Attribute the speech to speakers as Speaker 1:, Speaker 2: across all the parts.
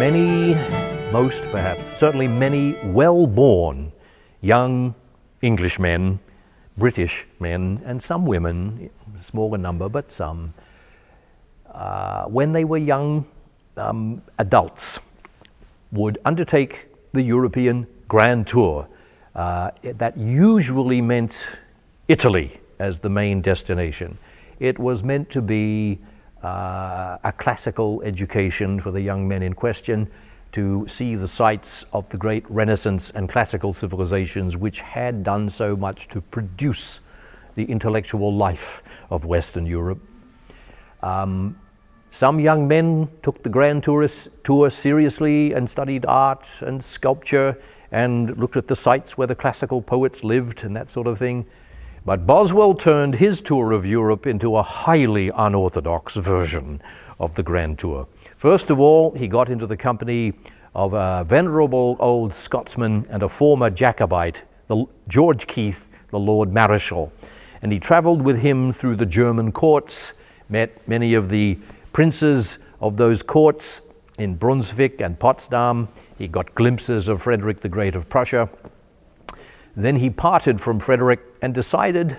Speaker 1: most perhaps, certainly many well-born young Englishmen, British men, and some women, a smaller number, but some, when they were young adults, would undertake the European Grand Tour. That usually meant Italy as the main destination. It was meant to be a classical education for the young men in question, to see the sites of the great Renaissance and classical civilizations which had done so much to produce the intellectual life of Western Europe. Some young men took the Grand Tour seriously and studied art and sculpture and looked at the sites where the classical poets lived and that sort of thing. But Boswell turned his tour of Europe into a highly unorthodox version of the Grand Tour. First of all, he got into the company of a venerable old Scotsman and a former Jacobite, George Keith, the Lord Marischal. And he traveled with him through the German courts, met many of the princes of those courts in Brunswick and Potsdam. He got glimpses of Frederick the Great of Prussia. Then he parted from Frederick and decided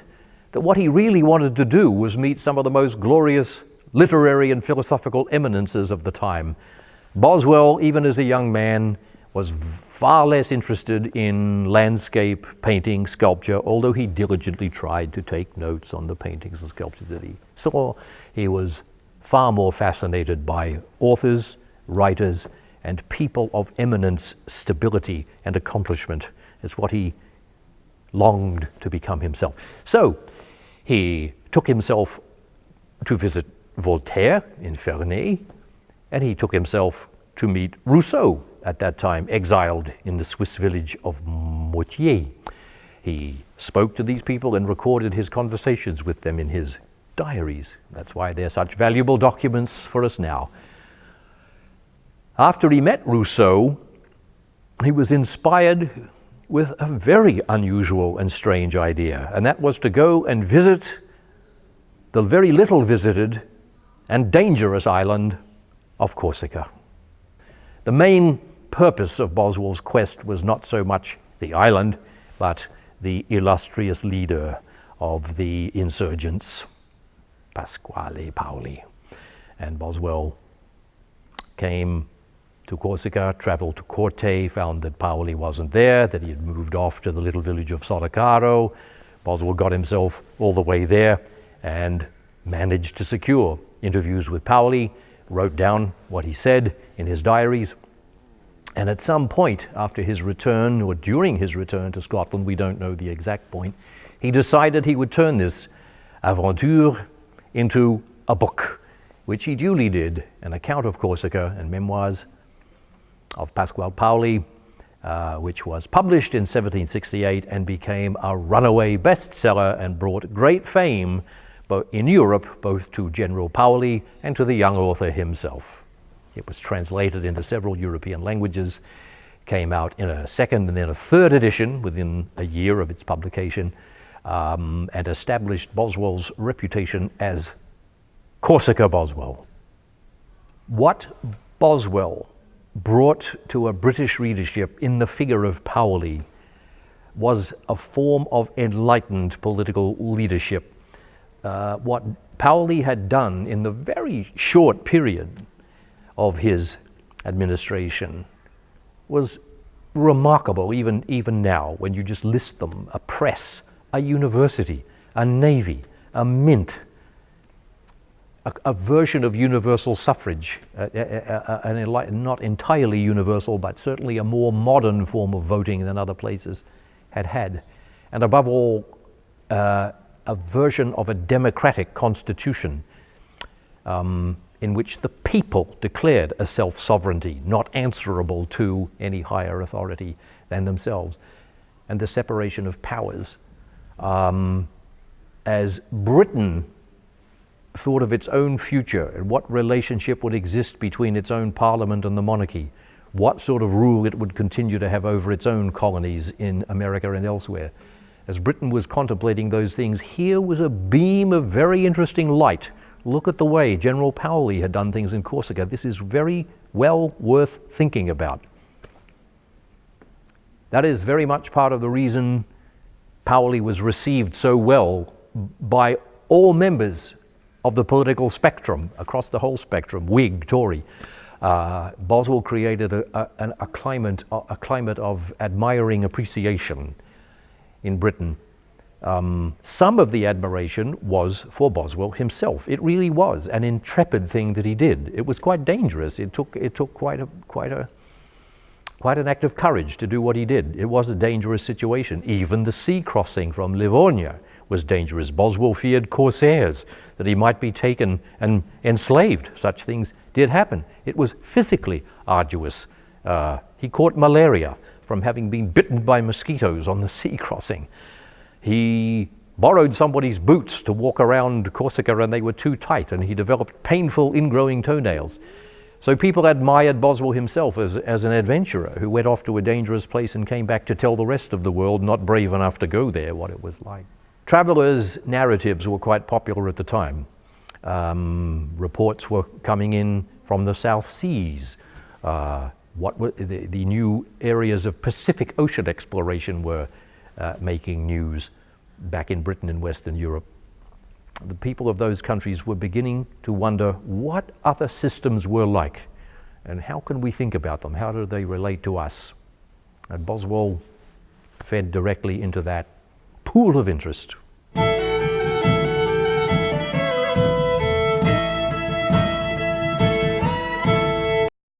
Speaker 1: that what he really wanted to do was meet some of the most glorious literary and philosophical eminences of the time. Boswell, even as a young man, was far less interested in landscape, painting, sculpture, although he diligently tried to take notes on the paintings and sculptures that he saw. He was far more fascinated by authors, writers, and people of eminence, stability, and accomplishment. It's what he longed to become himself. So he took himself to visit Voltaire in Ferney, and he took himself to meet Rousseau, at that time exiled in the Swiss village of Moutier. He spoke to these people and recorded his conversations with them in his diaries. That's why they're such valuable documents for us now. After he met Rousseau, he was inspired with a very unusual and strange idea, and that was to go and visit the very little visited and dangerous island of Corsica. The main purpose of Boswell's quest was not so much the island, but the illustrious leader of the insurgents, Pasquale Paoli. And Boswell came to Corsica, traveled to Corte, found that Paoli wasn't there, that he had moved off to the little village of Solicaro. Boswell got himself all the way there and managed to secure interviews with Paoli, wrote down what he said in his diaries. And at some point after his return, or during his return to Scotland, we don't know the exact point, he decided he would turn this aventure into a book, which he duly did, an account of Corsica and memoirs of Pasquale Paoli, which was published in 1768 and became a runaway bestseller and brought great fame in Europe, both to General Paoli and to the young author himself. It was translated into several European languages, came out in a second and then a third edition within a year of its publication, and established Boswell's reputation as Corsica Boswell. What Boswell brought to a British readership in the figure of Paoli was a form of enlightened political leadership. What Paoli had done in the very short period of his administration was remarkable, even now, when you just list them: a press, a university, a navy, a mint, a version of universal suffrage, not entirely universal, but certainly a more modern form of voting than other places had had. And above all, a version of a democratic constitution in which the people declared a self-sovereignty, not answerable to any higher authority than themselves, and the separation of powers. As Britain thought of its own future and what relationship would exist between its own parliament and the monarchy, what sort of rule it would continue to have over its own colonies in America and elsewhere. As Britain was contemplating those things, here was a beam of very interesting light. Look at the way General Paoli had done things in Corsica. This is very well worth thinking about. That is very much part of the reason Pauli was received so well by all members of the political spectrum, across the whole spectrum, Whig, Tory. Boswell created a climate of admiring appreciation in Britain. Some of the admiration was for Boswell himself. It really was an intrepid thing that he did. It was quite dangerous. It took quite an act of courage to do what he did. It was a dangerous situation. Even the sea crossing from Livonia was dangerous. Boswell feared corsairs, that he might be taken and enslaved. Such things did happen. It was physically arduous. He caught malaria from having been bitten by mosquitoes on the sea crossing. He borrowed somebody's boots to walk around Corsica and they were too tight, and he developed painful ingrowing toenails. So people admired Boswell himself as an adventurer who went off to a dangerous place and came back to tell the rest of the world, not brave enough to go there, what it was like. Travelers' narratives were quite popular at the time. Reports were coming in from the South Seas. What were the new areas of Pacific Ocean exploration were making news back in Britain and Western Europe. The people of those countries were beginning to wonder what other systems were like and how can we think about them? How do they relate to us? And Boswell fed directly into that pool of interest.